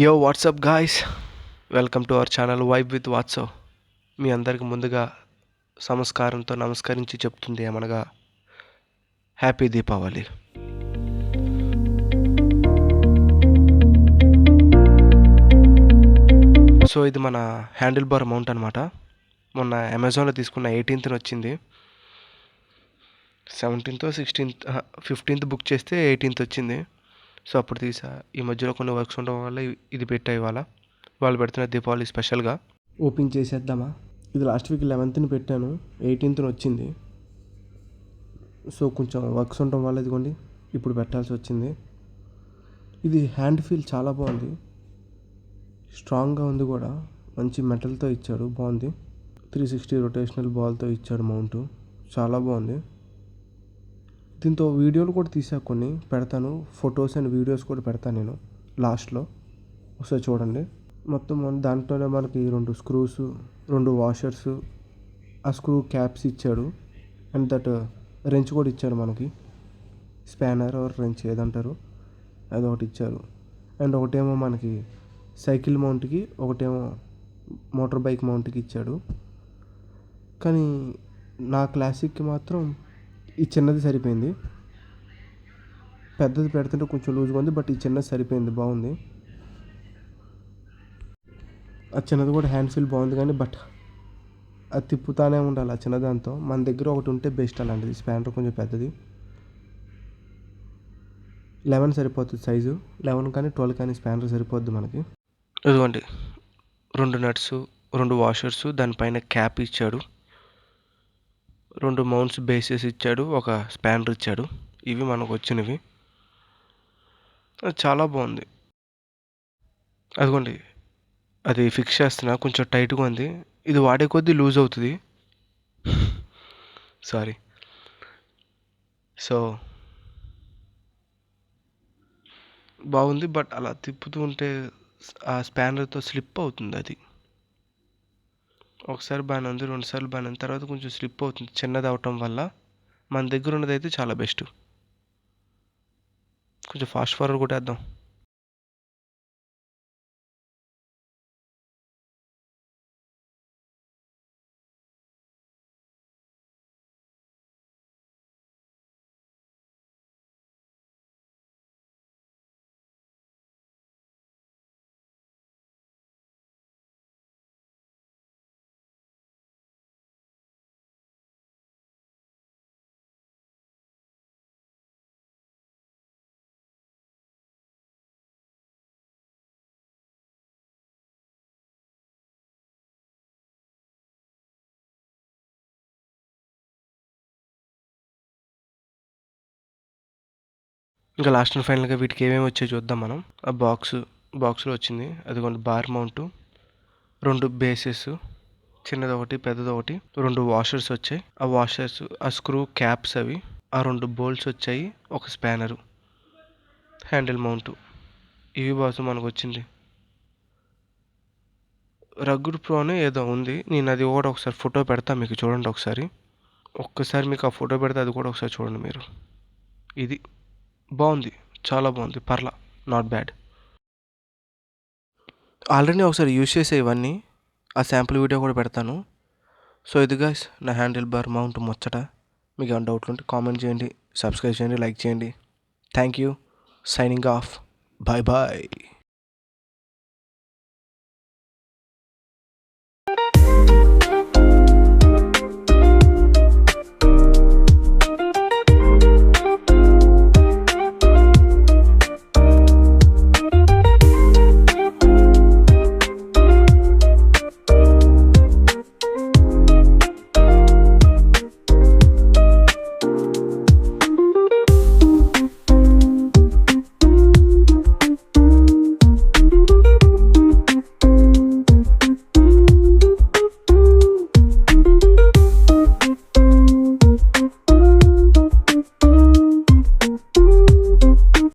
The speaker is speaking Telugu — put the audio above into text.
యో what's up guys, welcome to our channel vibe with what's up. మీ అందరికి ముందుగా నమస్కారించి చెప్తుంది ఏమనగా హ్యాపీ దీపావళి. సో ఇది మన హ్యాండిల్ బార్ మౌంట్ అనమాట. మొన్న అమెజాన్లో తీసుకున్న 18th వచ్చింది. 17th 16th 15th బుక్ చేస్తే 18th వచ్చింది. సో అప్పుడు తీసా. ఈ మధ్యలో కొన్ని వర్క్స్ ఉండడం వల్ల ఇది పెట్టా. వాళ్ళు పెడుతున్న దీపావళి స్పెషల్గా ఓపెన్ చేసేద్దామా. ఇది లాస్ట్ వీక్ 11th పెట్టాను, 18th వచ్చింది. సో కొంచెం వర్క్స్ ఉండడం వల్ల ఇదిగోండి ఇప్పుడు పెట్టాల్సి వచ్చింది. ఇది హ్యాండ్ ఫీల్ చాలా బాగుంది, స్ట్రాంగ్గా ఉంది కూడా. మంచి మెటల్తో ఇచ్చాడు, బాగుంది. 360 రొటేషనల్ బాల్తో ఇచ్చాడు మౌంట్, చాలా బాగుంది. దీంతో వీడియోలు కూడా తీసా, కొన్ని పెడతాను. ఫొటోస్ అండ్ వీడియోస్ కూడా పెడతాను నేను లాస్ట్లో, ఒకసారి చూడండి. మొత్తం దాంట్లోనే మనకి 2 స్క్రూస్, 2 వాషర్స్, ఆ స్క్రూ క్యాప్స్ ఇచ్చాడు. అండ్ దట్ రెంచ్ కూడా ఇచ్చాడు మనకి. స్పానర్ ఆర్ రెంచ్ ఏదంటారు, అదొకటి ఇచ్చారు. అండ్ ఒకటేమో మనకి సైకిల్ మౌంట్కి, ఒకటేమో మోటార్ బైక్ మౌంట్కి ఇచ్చాడు. కానీ నా క్లాసిక్కి మాత్రం ఈ చిన్నది సరిపోయింది. పెద్దది పెడుతుంటే కొంచెం లూజ్గా ఉంది, బట్ ఈ చిన్నది సరిపోయింది, బాగుంది. ఆ చిన్నది కూడా హ్యాండ్ ఫీల్ బాగుంది, కానీ బట్ అది తిప్పుతానే ఉండాలి ఆ చిన్నదాంతో. మన దగ్గర ఒకటి ఉంటే బెస్ట్ అలాంటిది. స్పానర్ కొంచెం పెద్దది, 11 సరిపోతుంది సైజు. 11 కానీ 12 కానీ స్పానర్ సరిపోద్ది మనకి. ఇదిగోండి 2 నట్స్, 2 వాషర్స్, దానిపైన క్యాప్ ఇచ్చాడు, 2 మౌంట్స్ బేసెస్ ఇచ్చాడు, ఒక స్పానర్ ఇచ్చాడు. ఇవి మనకు వచ్చినవి. చాలా బాగుంది. అదిగోండి అది ఫిక్స్ చేస్తున్నా, కొంచెం టైట్గా ఉంది. ఇది వాడే కొద్దీ లూజ్ అవుతుంది, సారీ. సో బాగుంది, బట్ అలా తిప్పుతూ ఉంటే ఆ స్పానర్తో స్లిప్ అవుతుంది. అది ఒకసారి బాగానే ఉంది, 2 సార్లు బాగానే ఉంది, తర్వాత కొంచెం స్లిప్ అవుతుంది చిన్నది అవటం వల్ల. మన దగ్గర ఉన్నది అయితే చాలా బెస్ట్. కొంచెం ఫాస్ట్ ఫార్వర్డ్ కొట్టేద్దాం. ఇంకా లాస్ట్ అండ్ ఫైనల్గా వీటికి ఏమేమి వచ్చాయో చూద్దాం మనం. ఆ బాక్స్లో వచ్చింది అదిగోండి బార్ మౌంటు, 2 బేసెస్, చిన్నది ఒకటి పెద్దది ఒకటి, 2 వాషర్స్ వచ్చాయి. ఆ వాషర్స్, ఆ స్క్రూ క్యాప్స్ అవి, ఆ 2 బోల్ట్స్ వచ్చాయి, ఒక స్పానరు, హ్యాండిల్ మౌంటు. ఇవి బాస్ మనకు వచ్చింది. రగ్గుడ్ ప్రోనే ఏదో ఉంది, నేను అది కూడా ఒకసారి ఫోటో పెడతా మీకు, చూడండి ఒకసారి. ఒక్కసారి మీకు ఆ ఫోటో పెడితే అది కూడా ఒకసారి చూడండి మీరు. ఇది బాగుంది, చాలా బాగుంది, పర్లా, నాట్ బ్యాడ్. ఆల్రెడీ ఒకసారి యూజ్ చేసే ఇవన్నీ, ఆ శాంపుల్ వీడియో కూడా పెడతాను. సో ఇది గైస్ నా హ్యాండిల్ బార్ మౌంట్ ముచ్చట. మీకు ఏమైనా డౌట్లు ఉంటే కామెంట్ చేయండి, సబ్స్క్రైబ్ చేయండి, లైక్ చేయండి. Thank you. Signing off. Bye bye.